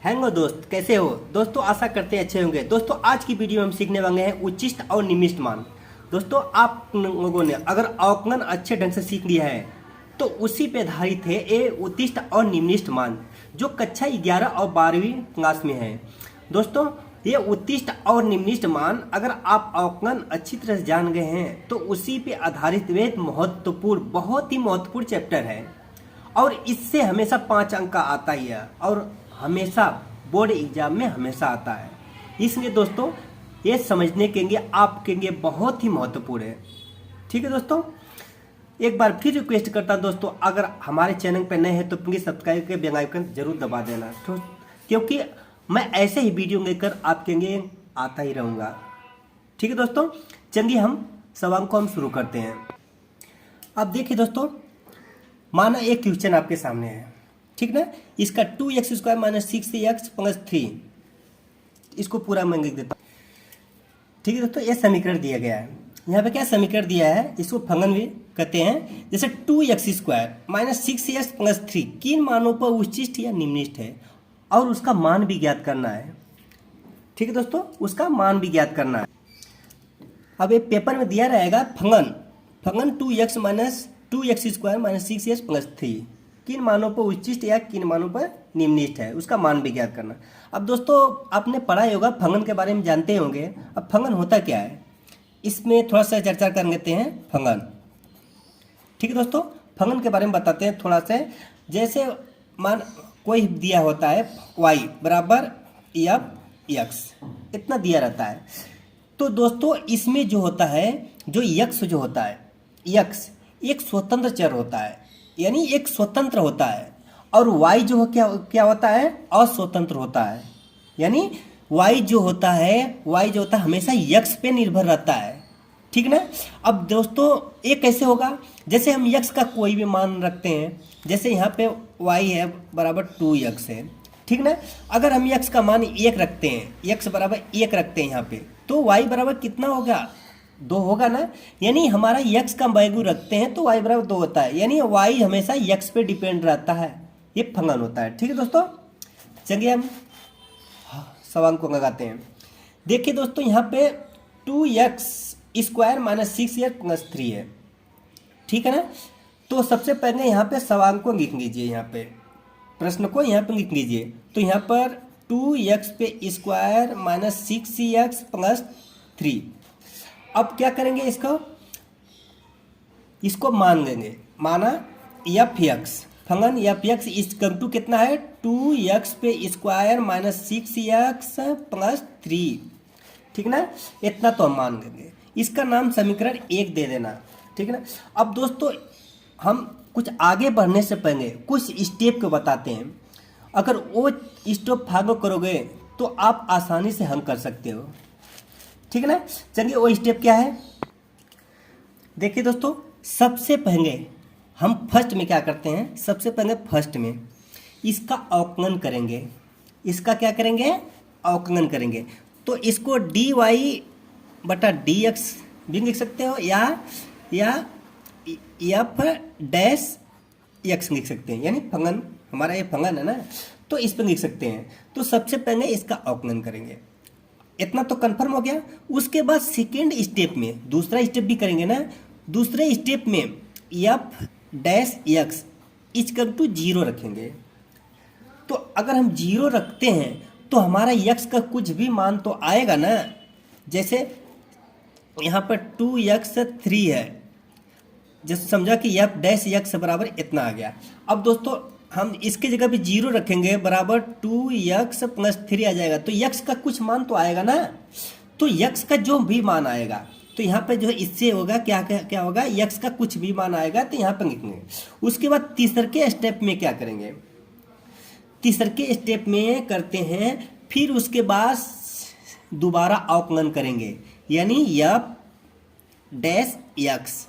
Hello दोस्त, कैसे हो दोस्तों। आशा करते हैं अच्छे होंगे। दोस्तों आज की वीडियो में हम सीखने वाले हैं उच्चिष्ट और निमिष्ट मान। दोस्तों आप लोगों ने अगर अवकलन अच्छे ढंग से सीख लिया है तो उसी पे आधारित है ये उत्तिष्ठ और निम्निष्ट मान, जो कक्षा 11 और 12वीं क्लास में है। दोस्तों ये उत्तिष्ठ और निम्निष्ट मान अगर आप अवकलन अच्छी तरह से जान गए हैं तो उसी पे आधारित वे महत्वपूर्ण, बहुत ही महत्वपूर्ण चैप्टर है और इससे हमेशा 5 अंक का आता ही है और हमेशा बोर्ड एग्जाम में हमेशा आता है। इसलिए दोस्तों ये समझने के लिए आपके लिए बहुत ही महत्वपूर्ण है। ठीक है दोस्तों, एक बार फिर रिक्वेस्ट करता हूँ दोस्तों, अगर हमारे चैनल पर नए हैं तो प्लीज़ सब्सक्राइब के बेल आइकन जरूर दबा देना, तो क्योंकि मैं ऐसे ही वीडियो लेकर आपके लिए आता ही रहूँगा। ठीक है दोस्तों, चलिए हम सवाल को हम शुरू करते हैं। अब देखिए दोस्तों, माना एक क्वेश्चन आपके सामने है, ठीक ना। इसका 2x² - 6x + 3, इसको पूरा मैं लिख देता हूँ। ठीक है दोस्तों, ये समीकरण दिया गया है। यहाँ पे क्या समीकरण दिया है, इसको फंक्शन भी कहते हैं। जैसे 2x² - 6x + 3 किन मानों पर उच्चिष्ट या निम्निष्ठ है और उसका मान भी ज्ञात करना है। ठीक है दोस्तों, उसका मान भी ज्ञात करना है। अब ये पेपर में दिया रहेगा फंक्शन 2x - 2x² - 6x + 3 किन मानों पर उच्चिष्ट या किन मानों पर निम्निष्ठ है, उसका मान भी ज्ञात करना। अब दोस्तों आपने पढ़ा ही होगा, फंक्शन के बारे में जानते होंगे। अब फंक्शन होता क्या है, इसमें थोड़ा सा चर्चा कर लेते हैं। फंक्शन, ठीक है दोस्तों, फंक्शन के बारे में बताते हैं थोड़ा सा। जैसे मान कोई दिया होता है y = f(x), इतना दिया रहता है। तो दोस्तों इसमें जो होता है, जो x जो होता है, x एक स्वतंत्र चर होता है, यानी एक स्वतंत्र होता है, और y जो हो क्या होता है, अस्वतंत्र होता है। यानी y जो होता है हमेशा x पे निर्भर रहता है। ठीक ना। अब दोस्तों ये कैसे होगा, जैसे हम x का कोई भी मान रखते हैं, जैसे यहाँ पे y है बराबर 2x है, ठीक ना। अगर हम x का मान 1 रखते हैं, x बराबर 1 रखते हैं यहाँ पे, तो y बराबर कितना होगा, 2 होगा ना। यानी हमारा x का वैल्यू रखते हैं तो y बराबर 2 होता है, यानी y हमेशा x पे डिपेंड रहता है। ये फंक्शन होता है। ठीक है दोस्तों, चलिए हम सवाल को लगाते हैं। देखिए दोस्तों, यहाँ पे 2x² - 6x + 3 है, ठीक है ना। तो सबसे पहले यहाँ पे सवाल को लिख लीजिए, यहाँ पे प्रश्न को यहाँ पे लिख लीजिए। तो यहाँ पर 2x² - 6x + 3। अब क्या करेंगे, इसको मान लेंगे। माना f(x), function f(x) equal to कितना है, 2x² - 6x + 3, ठीक ना। इतना तो हम मान लेंगे। इसका नाम समीकरण 1 दे देना, ठीक है ना। अब दोस्तों हम कुछ आगे बढ़ने से पहले कुछ स्टेप को बताते हैं। अगर वो स्टेप फॉलो करोगे तो आप आसानी से हल कर सकते हो, ठीक है ना। चलिए वो स्टेप क्या है, देखिए दोस्तों। सबसे पहले हम फर्स्ट में क्या करते हैं, सबसे पहले फर्स्ट में इसका अवकलन करेंगे। इसका क्या करेंगे, अवकलन करेंगे। तो इसको dy/dx भी लिख सकते हो या f(x) लिख सकते हैं, यानी फंक्शन हमारा ये फंक्शन है ना, तो इस पर लिख सकते हैं। तो सबसे पहले इसका अवकलन करेंगे, इतना तो कंफर्म हो गया। उसके बाद सेकेंड स्टेप में दूसरा स्टेप भी करेंगे ना। दूसरे स्टेप में f(x) इक्वल टू 0 रखेंगे। तो अगर हम 0 रखते हैं तो हमारा x का कुछ भी मान तो आएगा ना। जैसे यहाँ पर 2x3 है, जैसे समझा कि f(x) बराबर इतना आ गया। अब दोस्तों हम इसके जगह पे 0 रखेंगे, बराबर 2x + 3 आ जाएगा। तो x का कुछ मान तो आएगा ना। तो x का जो भी मान आएगा, तो यहाँ पे जो है इससे होगा क्या होगा, x का कुछ भी मान आएगा तो यहाँ पर लिखेंगे। उसके बाद तीसरे स्टेप में क्या करेंगे, तीसरे स्टेप में करते हैं, फिर उसके बाद दोबारा अवकलन करेंगे, यानी f(x)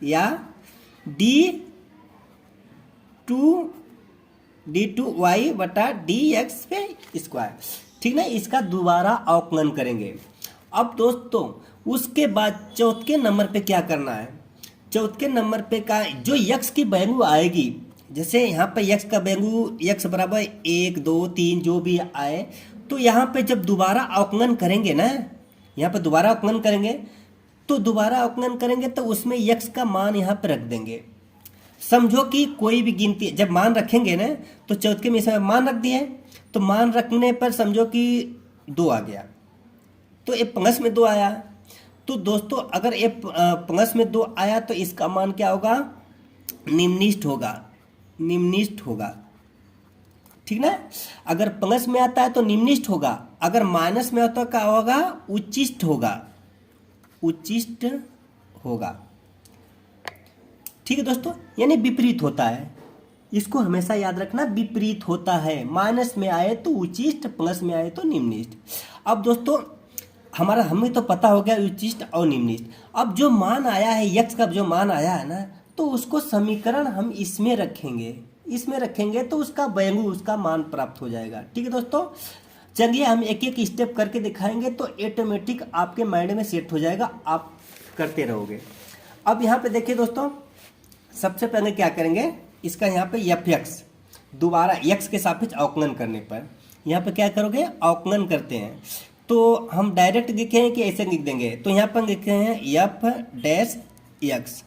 या d2y/dx², ठीक ना। इसका दोबारा अवकलन करेंगे। अब दोस्तों उसके बाद चौथे नंबर पे क्या करना है, चौथे नंबर पे का जो x की वैल्यू आएगी, जैसे यहाँ पे यक्स का वैल्यू यक्स बराबर 1 2 3 जो भी आए, तो यहाँ पे जब दोबारा अवकलन करेंगे ना, यहाँ पे दोबारा अवकलन करेंगे, तो दोबारा अवकलन करेंगे तो उसमें यक्स का मान यहाँ पे रख देंगे। समझो कि कोई भी गिनती जब मान रखेंगे ना, तो चौथे में इसमें मान रख दिए, तो मान रखने पर समझो कि 2 आ गया, तो ये प्लस में 2 आया। तो दोस्तों अगर ये प्लस में 2 आया तो इसका मान क्या होगा, निम्निष्ठ होगा, निम्निष्ठ होगा, ठीक ना। अगर प्लस में आता है तो निम्निष्ठ होगा, अगर माइनस में आता है क्या होगा, उच्चिष्ट होगा, उच्चिष्ट होगा, ठीक है दोस्तों। यानी विपरीत होता है, इसको हमेशा याद रखना, विपरीत होता है, माइनस में आए तो उच्चिष्ट, प्लस में आए तो निम्निष्ठ। अब दोस्तों हमारा हमें तो पता हो गया उच्चिष्ट और निम्निष्ठ। अब जो मान आया है यक्स का जो मान आया है ना, तो उसको समीकरण हम इसमें रखेंगे, इसमें रखेंगे तो उसका वैल्यू, उसका मान प्राप्त हो जाएगा, ठीक है दोस्तों। चलिए हम एक एक स्टेप करके दिखाएंगे तो ऑटोमेटिक आपके माइंड में सेट हो जाएगा, आप करते रहोगे। अब यहाँ पे देखिए दोस्तों, सबसे पहले क्या करेंगे, इसका यहाँ पे एफ एक्स दोबारा यक्स के सापेक्ष अवकलन करने पर यहाँ पे क्या करोगे, अवकलन करते हैं। तो हम डायरेक्ट लिखे हैं कि ऐसे लिख देंगे, तो यहाँ पर लिखे हैं एफ डैश एक्स।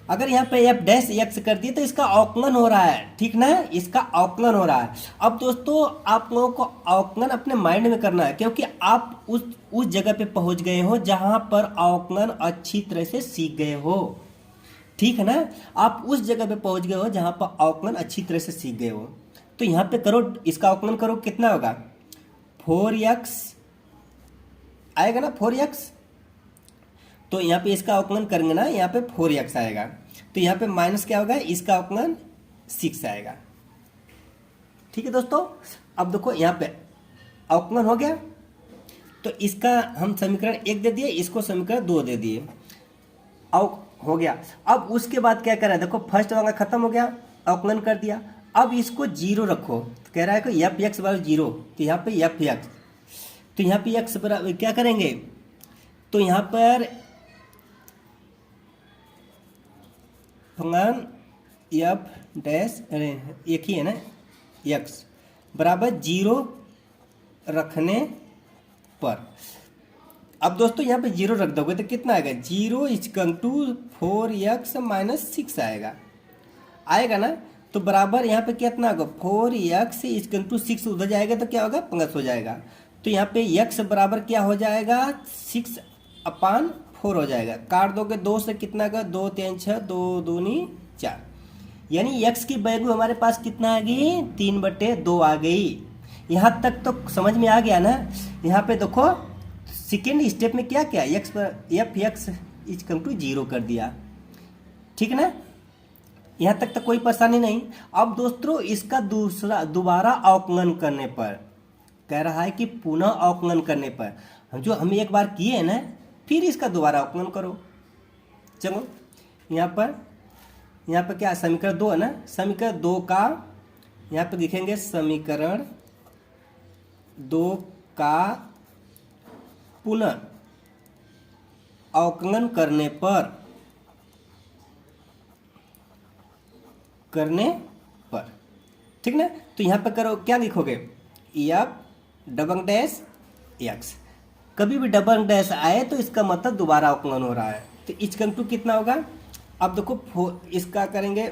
अगर यहाँ पे एफ डैश एक्स कर दिए तो इसका अवकलन हो रहा है, ठीक ना, इसका अवकलन हो रहा है। अब दोस्तों आप लोगों को अवकलन अपने माइंड में करना है, क्योंकि आप उस जगह पे पहुंच गए हो जहां पर अवकलन अच्छी तरह से सीख गए हो, ठीक है ना। आप उस जगह पे पहुंच गए हो जहां पर अवकलन अच्छी तरह से सीख गए हो। तो यहाँ पे करो, इसका अवकलन करो, कितना होगा, 4x आएगा ना, 4x। तो यहाँ पे इसका अवकलन करेंगे ना, यहाँ पे 4x आएगा, तो यहाँ पे माइनस क्या होगा, इसका अवकलन 6 आएगा, ठीक है दोस्तों। अब देखो यहाँ पे अवकलन हो गया, तो इसका हम समीकरण 1 दे दिए, इसको समीकरण 2 दे दिए, हो गया। अब उसके बाद क्या कर रहा है, देखो फर्स्ट वाला खत्म हो गया, अवकलन कर दिया। अब इसको 0 रखो, तो कह रहा है कि एफ एक्स बराबर 0, तो यहाँ पे एफ एक्स, तो यहाँ पे एक्स बराबर क्या करेंगे, तो यहाँ पर फलन एफ डैश, अरे एक ही है ना, एक्स बराबर 0 रखने पर। अब दोस्तों यहाँ पे 0 रख दोगे तो कितना आएगा, 0 इक्वल टू 4x माइनस 6 आएगा, आएगा ना। तो बराबर यहाँ पे कितना होगा, 4x इक्वल टू 6 उधर जाएगा तो क्या होगा, प्लस हो जाएगा। तो यहाँ पे x बराबर क्या हो जाएगा, 6/4 हो जाएगा। काट दोगे 2 से कितना का, 2 3 6, 2 दूनी 4, यानी x की वैल्यू हमारे पास कितना आ गई, 3/2 आ गई। यहाँ तक तो समझ में आ गया ना। यहाँ पे देखो सेकेंड स्टेप में क्या किया, एक्स पर एफ एक्स इक्वल टू 0 कर दिया, ठीक ना। यहाँ तक तो कोई परेशानी नहीं। अब दोस्तों इसका दोबारा अवकलन करने पर कह रहा है कि पुनः अवकलन करने पर, जो हम एक बार किए हैं ना, फिर इसका दोबारा अवकलन करो। चलो यहाँ पर क्या समीकरण 2 है ना, समीकरण 2 का यहाँ पे लिखेंगे, समीकरण 2 का पुनः अवकलन करने पर ठीक ना। तो यहाँ पर करो, क्या लिखोगे, एफ डबल डैश एक्स। कभी भी डबल डैश आए तो इसका मतलब दोबारा अवकलन हो रहा है। तो इक्वल टू कितना होगा, अब देखो इसका करेंगे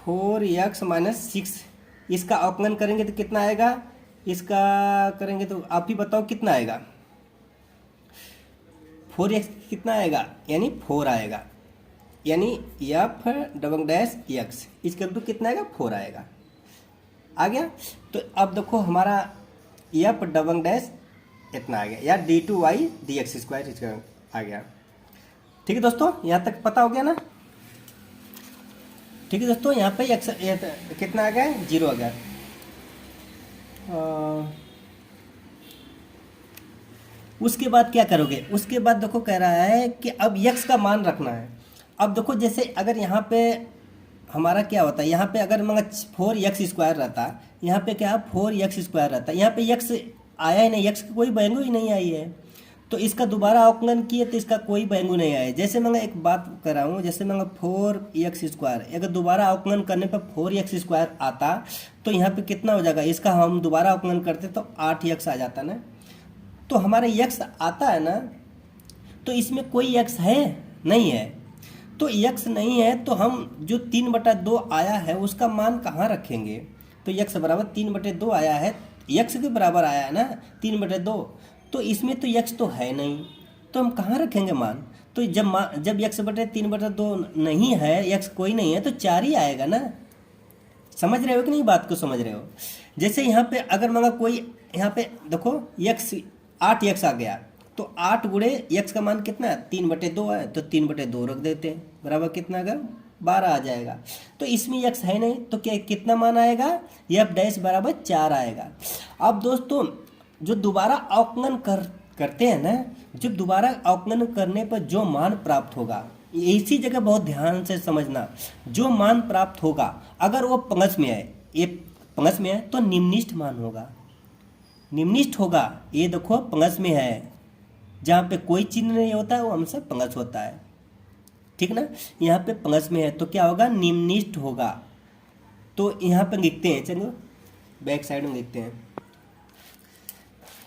4x माइनस 6, इसका अवकलन करेंगे तो कितना आएगा, इसका करेंगे तो आप ही बताओ कितना आएगा, 4x कितना आएगा, यानी 4 आएगा, यानी एफ डबल डैश एक्स इसके टू कितना आएगा, 4 आएगा, आ गया। तो अब देखो हमारा एफ डबल डैश इतना आ गया, या d2y dx स्क्वायर इसका आ गया। ठीक है दोस्तों, यहाँ तक पता हो गया ना। ठीक है दोस्तों, यहाँ पे एक्स कितना आ गया, 0 आ गया। उसके बाद क्या करोगे, उसके बाद देखो कह रहा है कि अब x का मान रखना है। अब देखो जैसे अगर यहाँ पे हमारा क्या होता है, यहाँ पे अगर मगर 4x स्क्वायर रहता, यहाँ पे क्या 4x स्क्वायर रहता, यहाँ पे x आया ही नहीं, x की कोई वैल्यू ही नहीं आई है। तो इसका दोबारा अवकलन किए तो इसका कोई वैल्यू नहीं आया। जैसे मैं एक बात कर रहा हूँ, जैसे मैं 4x², अगर दोबारा अवकलन करने पर 4x² आता तो यहाँ पे कितना हो जाएगा, इसका हम दोबारा अवकलन करते तो 8x आ जाता ना। तो हमारा x आता है ना, तो इसमें कोई x है नहीं है। तो x नहीं है तो हम जो 3/2 आया है उसका मान कहाँ रखेंगे। तो x बराबर 3/2 आया है, x के बराबर आया है ना 3/2, तो इसमें तो x तो है नहीं, तो हम कहाँ रखेंगे मान। तो जब x/3/2 नहीं है, x कोई नहीं है, तो 4 ही आएगा ना। समझ रहे हो कि नहीं, बात को समझ रहे हो। जैसे यहाँ पे अगर मगर कोई यहाँ पे देखो x 8x आ गया, तो 8 गुणे x का मान कितना है 3/2 है, तो 3/2 रख देते हैं, बराबर कितना आएगा 12 आ जाएगा। तो इसमें x है नहीं तो क्या कितना मान आएगा, f' बराबर 4 आएगा। अब दोस्तों जो दोबारा अवकलन करते हैं ना, जब दोबारा अवकलन करने पर जो मान प्राप्त होगा, इसी जगह बहुत ध्यान से समझना, जो मान प्राप्त होगा अगर वो पंगस में है, ये पंगस में है तो निम्निष्ठ मान होगा, निम्निष्ठ होगा। ये देखो पंगस में है, जहाँ पे कोई चिन्ह नहीं होता है वो हमसे पंगस होता है, ठीक ना। यहाँ पे पंगस में है तो क्या होगा, निम्निष्ठ होगा। तो यहाँ पे लिखते हैं, चलो बैक साइड में लिखते हैं।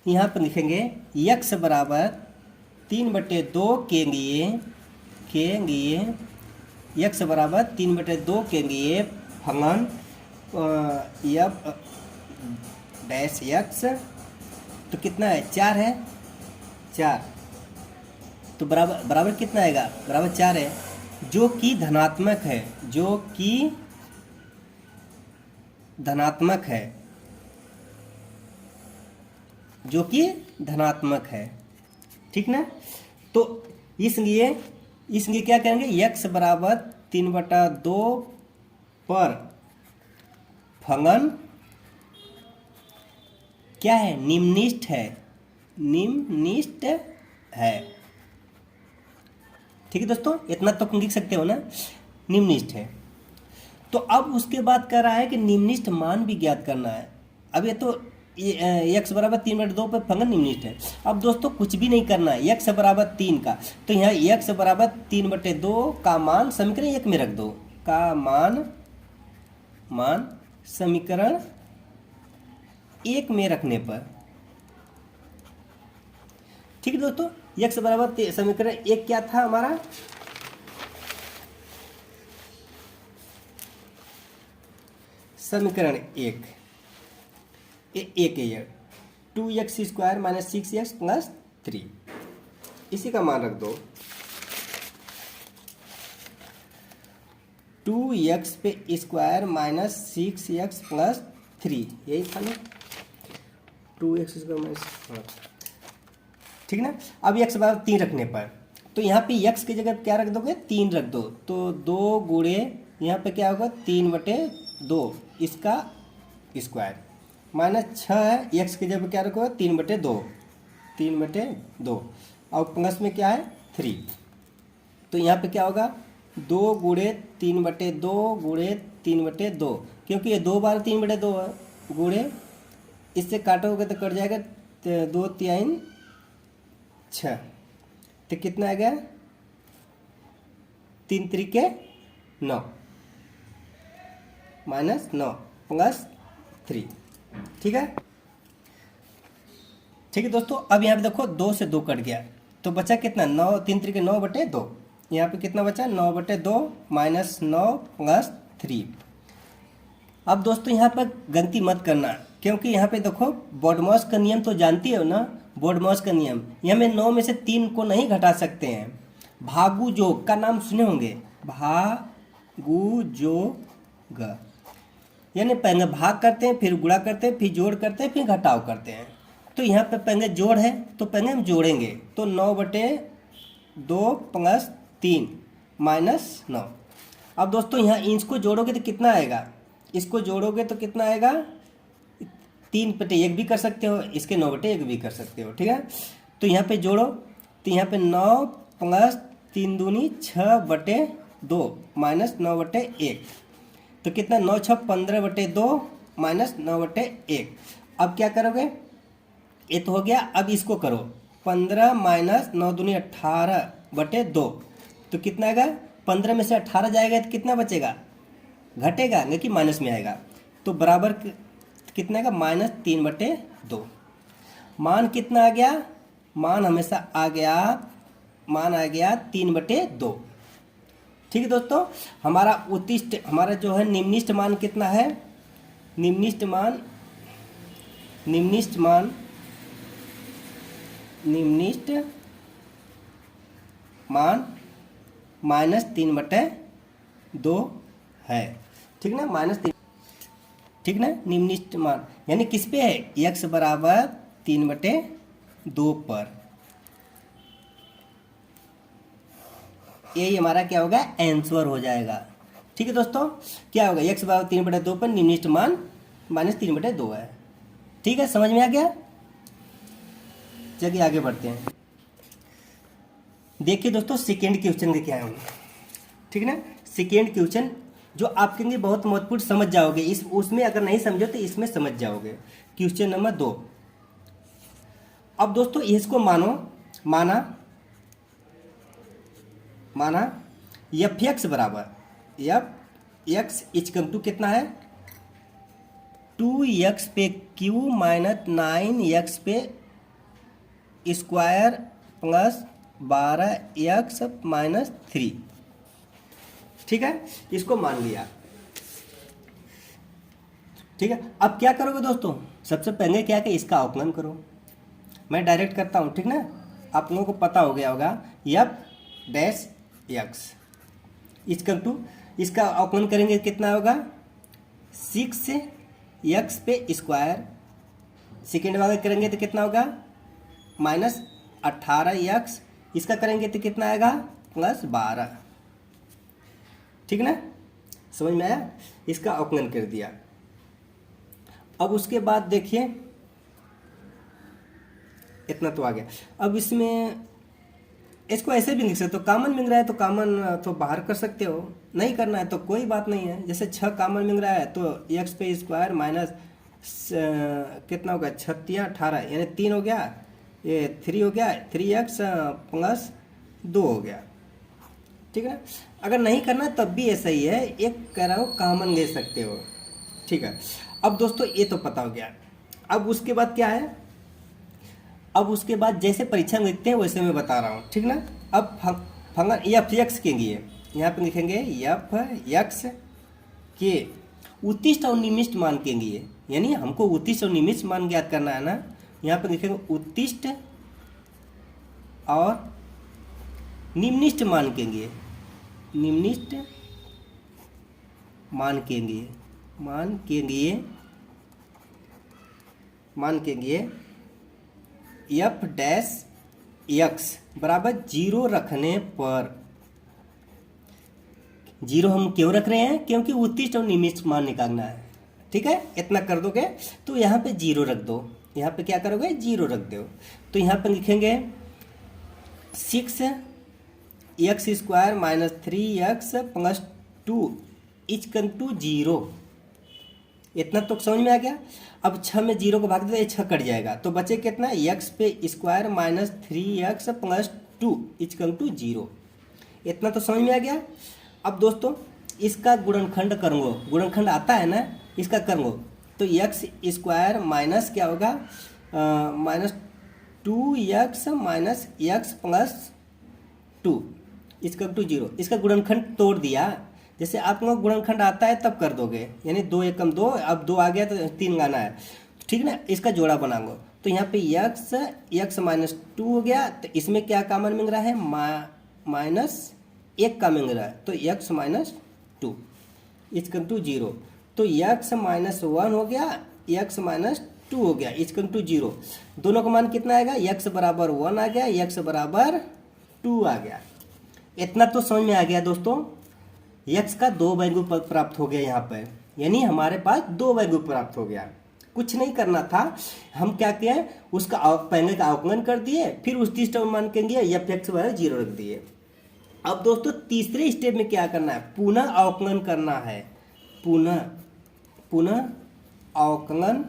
यहाँ पर लिखेंगे x बराबर 3/2 के लिए x बराबर 3/2 के लिए फलन f'(x) तो कितना है 4 है, 4 तो बराबर कितना आएगा, बराबर 4 है, जो कि धनात्मक है, जो कि धनात्मक है, जो कि धनात्मक है, ठीक ना। तो इसलिए क्या करेंगे, x बराबर 3/2 पर फलन क्या है, निम्निष्ठ है, निम्निष्ठ है, ठीक है दोस्तों, इतना तो लिख सकते हो ना, निम्निष्ठ है। तो अब उसके बाद कह रहा है कि निम्निष्ठ मान भी ज्ञात करना है। अब ये तो x बराबर 3/2 पर फलन निम्निष्ठ है। अब दोस्तों कुछ भी नहीं करना है, x बराबर 3 का, तो यहाँ x बराबर 3/2 का मान समीकरण 1 में रख दो, का मान समीकरण 1 में रखने पर, ठीक है दोस्तों। x बराबर समीकरण 1 क्या था हमारा, समीकरण 1 है 2x² - 6x + 3, इसी का मान रख दो। 2x² - 6x + 3, यही था ना, 2x², ठीक ना। अब x बराबर 3 रखने पर, तो यहाँ पे x की जगह क्या रख दोगे, 3 रख दो, तो 2 गुणे यहाँ पे क्या होगा 3/2 इसका स्क्वायर, -6 है, x की जगह क्या रखोगे 3/2, और प्लस में क्या है 3, तो यहाँ पे क्या होगा 2 गुणे 3/2 गुणे 3/2, क्योंकि ये 2 बार 3/2 है, गुणे इससे काटोगे तो कट जाएगा 2 3 6, तो कितना आ गया 3 3 9 -9 + 3, ठीक है, ठीक है दोस्तों। अब यहाँ पे देखो 2 से 2 कट गया, तो बचा कितना 9, 3 3 9/2, यहाँ पे कितना बचा 9/2 -9 + 3। अब दोस्तों यहाँ पर गलती मत करना, क्योंकि यहाँ पे देखो बोडमॉस का नियम तो जानती हो ना, बोडमॉस का नियम, यहाँ में 9 में से 3 को नहीं घटा सकते हैं। भागुयोग का नाम सुने होंगे, भागुयोग, यानी पहले भाग करते हैं, फिर गुणा करते हैं, फिर जोड़ करते हैं, फिर घटाव करते हैं। तो यहाँ पे पहले जोड़ है तो पहले हम जोड़ेंगे, तो 9/2 + 3 -9। अब दोस्तों यहाँ इसको जोड़ोगे तो कितना आएगा, इसको जोड़ोगे तो कितना आएगा 3/1 भी कर सकते हो, इसके 9/1 भी कर सकते हो, ठीक है। तो यहाँ पे जोड़ो, तो यहाँ पे 9 + 3 दूनी 6/2 -9/1, तो कितना 9 6 15/2 -9/1। अब क्या करोगे, ये तो हो गया, अब इसको करो 15 माइनस 9 दूनी 18/2, तो कितना आएगा? 15 में से 18 जाएगा तो कितना बचेगा? घटेगा ना कि माइनस में आएगा, तो बराबर कितना आएगा? -3/2। मान कितना आ गया? मान हमेशा आ गया, मान आ गया 3/2। ठीक है दोस्तों, हमारा उत्तिष्ट, हमारा जो है निम्निष्ट मान कितना है? निम्निष्ट मान -3/2 है। ठीक ना, -3, ठीक ना, निम्निष्ट मान यानी किस पे है? x बराबर 3/2 पर। यही हमारा क्या होगा? आंसर हो जाएगा। ठीक है दोस्तों, क्या होगा? x बराबर 3/2 पर निम्निष्ट मान -3/2 है। ठीक है, समझ में आ गया? चलिए आगे बढ़ते हैं। देखिए दोस्तों, सेकेंड क्वेश्चन के क्या है, ठीक है ना। सेकेंड क्वेश्चन जो आपके लिए बहुत महत्वपूर्ण, समझ जाओगे इस, उसमें अगर नहीं समझो तो इसमें समझ जाओगे। Question number 2। अब दोस्तों इसको माना f(x) बराबर f(x) = कितना है? 2x पे क्यू माइनस 9x पे स्क्वायर प्लस 12x माइनस 3। ठीक है, इसको मान लिया। ठीक है, अब क्या करोगे दोस्तों? सबसे पहले क्या कि इसका अवकलन करो। मैं डायरेक्ट करता हूँ, ठीक ना, आप लोगों को पता हो गया होगा। f(x) = इसका अवकलन करेंगे कितना होगा? 6x पे स्क्वायर, सेकेंड वाला करेंगे तो कितना होगा? -18x, इसका करेंगे तो कितना आएगा? +12। ठीक ना, समझ में आया? इसका अवकलन कर दिया। अब उसके बाद देखिए, इतना तो आ गया। अब इसमें इसको ऐसे भी लिख सकते हो, कॉमन मिल रहा है तो कॉमन तो बाहर कर सकते हो, नहीं करना है तो कोई बात नहीं है। जैसे 6 कॉमन मिल रहा है तो x पे स्क्वायर माइनस कितना होगा? 6 18 यानी 3 हो गया, ये 3 हो गया, 3x + 2 हो गया। ठीक है ना, अगर नहीं करना तब भी ऐसा ही है, एक कह रहा हूँ कॉमन ले सकते हो। ठीक है, अब दोस्तों ये तो पता हो गया। अब उसके बाद क्या है? अब उसके बाद जैसे परीक्षा में लिखते हैं वैसे मैं बता रहा हूँ, ठीक ना। अब फंक्शन f(x) के लिए यहाँ पे लिखेंगे f(x) के उत्तिष्ट और निम्निष्ट मान के लिए, यानी हमको उत्तिष्ट और निम्निष्ट मान ज्ञात करना है ना। यहाँ पे लिखेंगे उत्तिष्ट और निम्निष्ट मान के लिए, निम्निष्ट मान के लिए f(x) बराबर 0 रखने पर, 0 हम क्यों रख रहे हैं? क्योंकि उत्तिष्ट और निम्निष्ट मान निकालना है। ठीक है, इतना कर दोगे तो यहाँ पे 0 रख दो। यहाँ पे क्या करोगे? 0 रख दो। तो यहाँ पे लिखेंगे 6x² माइनस 3x + 2 = 0। इतना तो समझ में आ गया। अब 6 में 0 को भाग दे तो 6 कट जाएगा, तो बचे कितना? x पे स्क्वायर माइनस 3x + 2 = 0। इतना तो समझ में आ गया। अब दोस्तों इसका गुणनखंड करूँगा, गुणनखंड आता है ना, इसका करूँगा तो x² माइनस क्या होगा? -2x minus x + 2 = 0। इसका गुणनखंड तोड़ दिया। जैसे आप लोगों को गुणनखंड आता है तब कर दोगे, यानी 2 एकम 2, अब 2 आ गया तो 3 गाना है, ठीक ना। इसका जोड़ा बनाओगे तो यहाँ पे x -2 हो गया, तो इसमें क्या कॉमन मिल रहा है? -1 का मिल रहा है, तो x -2 = 0। तो x -1 हो गया, x -2 हो गया, = 0। दोनों का मान कितना आएगा? x बराबर 1 आ गया, x बराबर 2 आ गया। इतना तो समझ में आ गया दोस्तों। x का 2 वैल्यू प्राप्त हो गया यहाँ पर, यानी हमारे पास 2 वैल्यू प्राप्त हो गया। कुछ नहीं करना था, हम क्या किए? उसका पहले का अवकलन कर दिए, फिर उत्तिष्ट मान के लिए f(x) बराबर 0 रख दिए। अब दोस्तों तीसरे स्टेप में क्या करना है? पुनः अवकलन करना है। पुनः अवकलन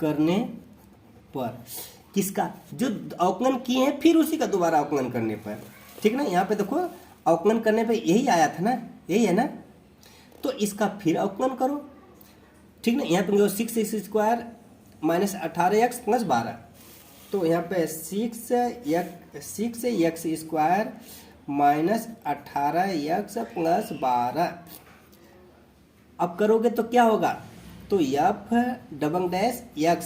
करने पर किसका, जो अवकलन किए हैं फिर उसी का दोबारा अवकलन करने पर, ठीक ना। यहाँ पे देखो अवकलन करने पे यही आया था ना, यही है ना, तो इसका फिर अवकलन करो, ठीक ना। यहाँ पे 6x² माइनस 18x प्लस 12, तो यहाँ पे 6x² माइनस 18x प्लस 12 अब करोगे तो क्या होगा, तो f double dash x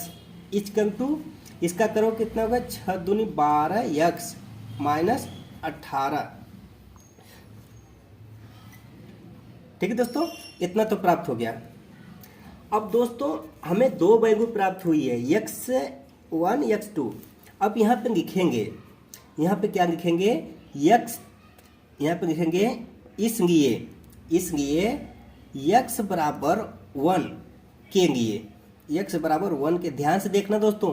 equal to इसका करो कितना होगा, 6 दूनी 12x माइनस 18, ठीक है दोस्तों, इतना तो प्राप्त हो गया। अब दोस्तों हमें दो वैल्यू प्राप्त हुई है, x1 x2। अब यहाँ पे लिखेंगे, यहाँ पे क्या लिखेंगे, x यहाँ पे लिखेंगे इसलिए x बराबर 1 के लिए, x बराबर 1 के, ध्यान से देखना दोस्तों,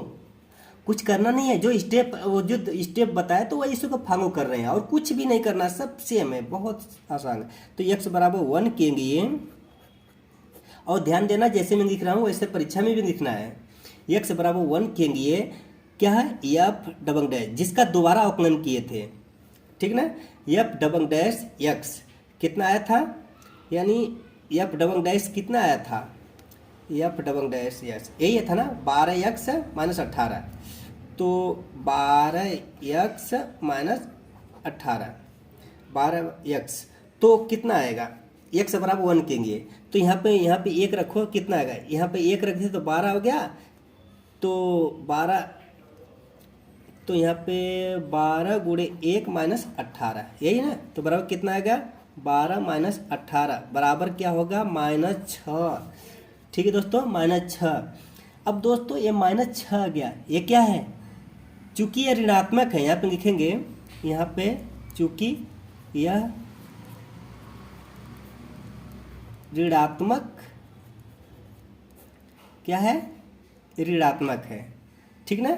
कुछ करना नहीं है, जो स्टेप बताया तो वही इसको फॉलो कर रहे हैं, और कुछ भी नहीं करना, सब सेम है, बहुत आसान है। तो x बराबर 1 के लिए, और ध्यान देना जैसे मैं लिख रहा हूँ वैसे परीक्षा में भी लिखना है, x बराबर 1 के लिए क्या है, f डबल डैश जिसका दोबारा अवकलन किए थे, ठीक ना, f डबल डैश x कितना आया था, यानी f डबल डैश कितना आया था, f डबल डैश x यही था ना, 12x माइनस 18, तो 12x माइनस 18 12x, तो कितना आएगा, x बराबर 1 के लिए, तो यहाँ पे एक रखो, कितना आएगा, यहाँ पे एक रख दे तो 12 हो गया, तो 12, तो यहाँ पे 12 गुणे 1 माइनस 18 यही ना, तो बराबर कितना आएगा, 12 माइनस 18 बराबर क्या होगा, -6, ठीक है दोस्तों, -6। अब दोस्तों ये -6 आ गया, ये क्या है, चूंकि ये ऋणात्मक है, यहाँ पे लिखेंगे, यहाँ पे चूंकि यह ऋणात्मक क्या है, ऋणात्मक है, ठीक ना।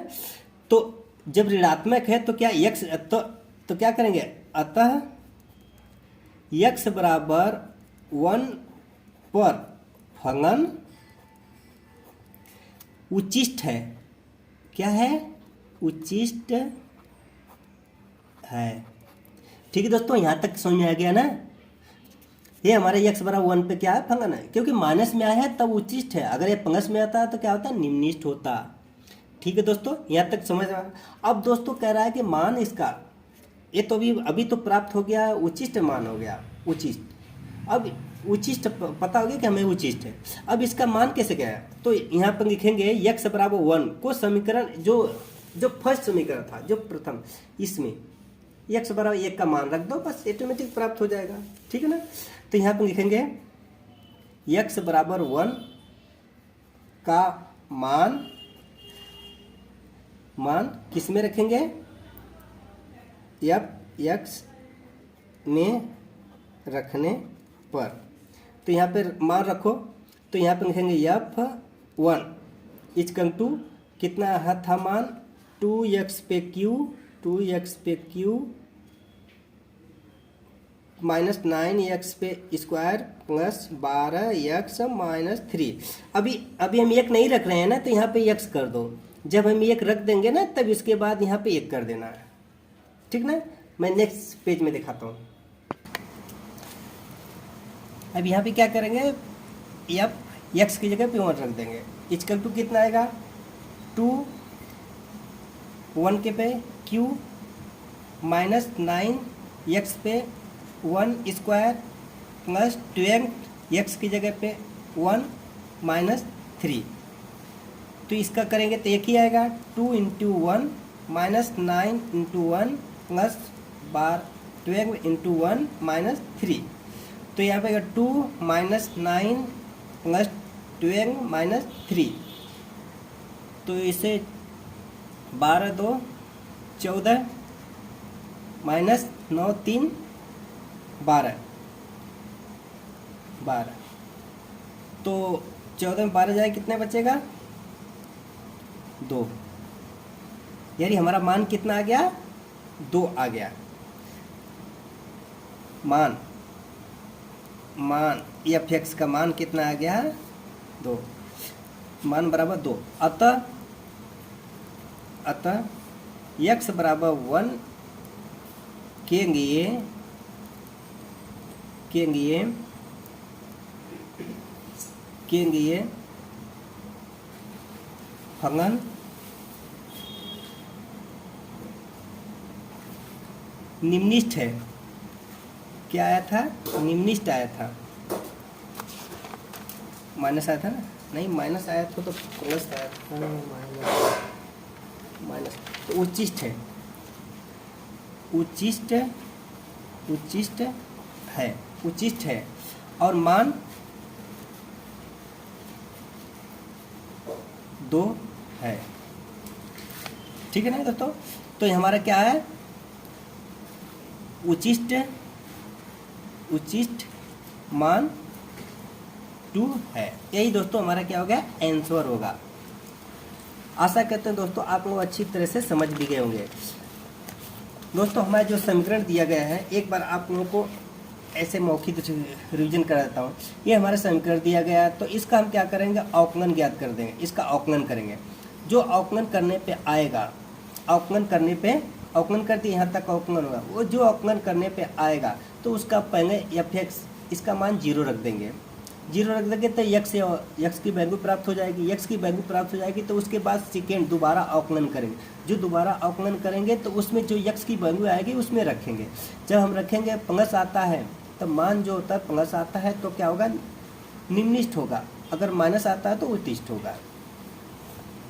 तो जब ऋणात्मक है तो क्या x तो क्या करेंगे, अतः x बराबर 1 पर फलन उचिष्ट है, क्या है, उचिष्ट है, ठीक है दोस्तों, यहाँ तक समझ में आ गया ना। ये हमारे x बराबर 1 पे क्या है, फलन है, क्योंकि माइनस में आया है तब उचिष्ट है, अगर ये प्लस में आता है तो क्या होता है, निम्निष्ठ होता, ठीक है दोस्तों, यहाँ तक समझ में। अब दोस्तों कह रहा है कि मान इसका, ये तो अभी तो प्राप्त हो गया, उचिष्ट मान हो गया, उचिष्ट, अब उचिष्ट पता हो गया कि हमें उचिष्ट है, अब इसका मान कैसे क्या है, तो यहाँ पर लिखेंगे x बराबर 1 को समीकरण, जो फर्स्ट समीकरण था, जो प्रथम, इसमें x बराबर 1 का मान रख दो, बस ऑटोमेटिक प्राप्त हो जाएगा, ठीक है ना। तो यहाँ पर लिखेंगे x बराबर 1 का मान किस में रखेंगे, x में रखने पर, तो यहाँ पे मान रखो, तो यहाँ पे लिखेंगे f1 इक्वल टू कितना था मान, 2x पे q माइनस 9x पे स्क्वायर प्लस 12x माइनस 3। अभी हम एक नहीं रख रहे हैं ना, तो यहाँ पे x कर दो, जब हम एक रख देंगे ना तब इसके बाद यहाँ पे एक कर देना है, ठीक ना। मैं नेक्स्ट पेज में दिखाता हूँ। अब यहाँ पे क्या करेंगे, x की जगह पे 1 रख देंगे, इक्वल टू कितना आएगा, 2 1 के पे q माइनस 9x पे 1 स्क्वायर प्लस 12 x की जगह पे 1 माइनस 3, तो इसका करेंगे तो एक ही आएगा, 2 into 1 minus 9 into 1 plus 12 into 1 minus 3, तो यहाँ पे 2 माइनस 9 प्लस 12 माइनस 3, तो इसे 12 2 14 माइनस 9 3 12, तो 14 में 12 जाए कितने बचेगा, 2, यानी हमारा मान कितना आ गया, 2 आ गया, मान f(x) का मान कितना आ गया, 2, मान बराबर 2, अतः अतः x बराबर 1 के लिए फंक्शन निम्नलिखित है। क्या आया था? निम्नलिखित आया था, माइनस आया था ना, नहीं माइनस आया था तो प्लस आया था, माइनस तो उच्चिष्ट है, उच्चिष्ट है और मान 2 है। ठीक है ना दोस्तों? तो हमारा क्या है? उच्चिष्ट मान 2 है। यही दोस्तों हमारा क्या हो गया? आंसर होगा। आशा करते हैं दोस्तों आप लोग अच्छी तरह से समझ भी गए होंगे। दोस्तों हमारा जो समीकरण दिया गया है, एक बार आप लोगों को ऐसे मौखिक रिवीजन करा देता हूँ। ये हमारा समीकरण दिया गया है, तो इसका हम क्या करेंगे? अवकलन ज्ञात कर देंगे। इसका अवकलन करेंगे। जो अवकलन करने पे आएगा, अवकलन करते यहाँ तक अवकलन होगा, वो जो अवकलन करने पे आएगा तो उसका पहले f(x) इसका मान 0 रख देंगे। 0 रख देंगे तो x की वैल्यू प्राप्त हो जाएगी। x की वैल्यू प्राप्त हो जाएगी तो उसके बाद सेकेंड दोबारा अवकलन करेंगे। जो दोबारा अवकलन करेंगे तो उसमें जो x की वैल्यू आएगी उसमें रखेंगे। जब हम रखेंगे प्लस आता है तो मान जो होता है प्लस आता है तो क्या होगा? निम्नलिखित होगा। अगर माइनस आता है तो उच्चिष्ट होगा।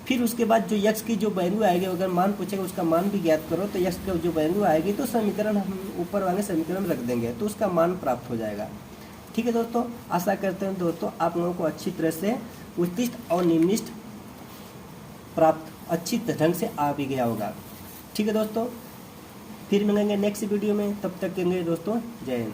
फिर उसके बाद जो x की जो वैल्यू आएगी, अगर मान पूछेगा उसका मान भी ज्ञात करो, तो x की जो वैल्यू आएगी तो समीकरण हम ऊपर वाले समीकरण रख देंगे तो उसका मान प्राप्त हो जाएगा। ठीक है दोस्तों, आशा करते हैं दोस्तों आप लोगों को अच्छी तरह से उच्चिष्ट और निम्नलिखित प्राप्त अच्छी ढंग से आ भी गया होगा। ठीक है दोस्तों, फिर मिलेंगे नेक्स्ट वीडियो में, तब तक के लिए दोस्तों जय हिंद।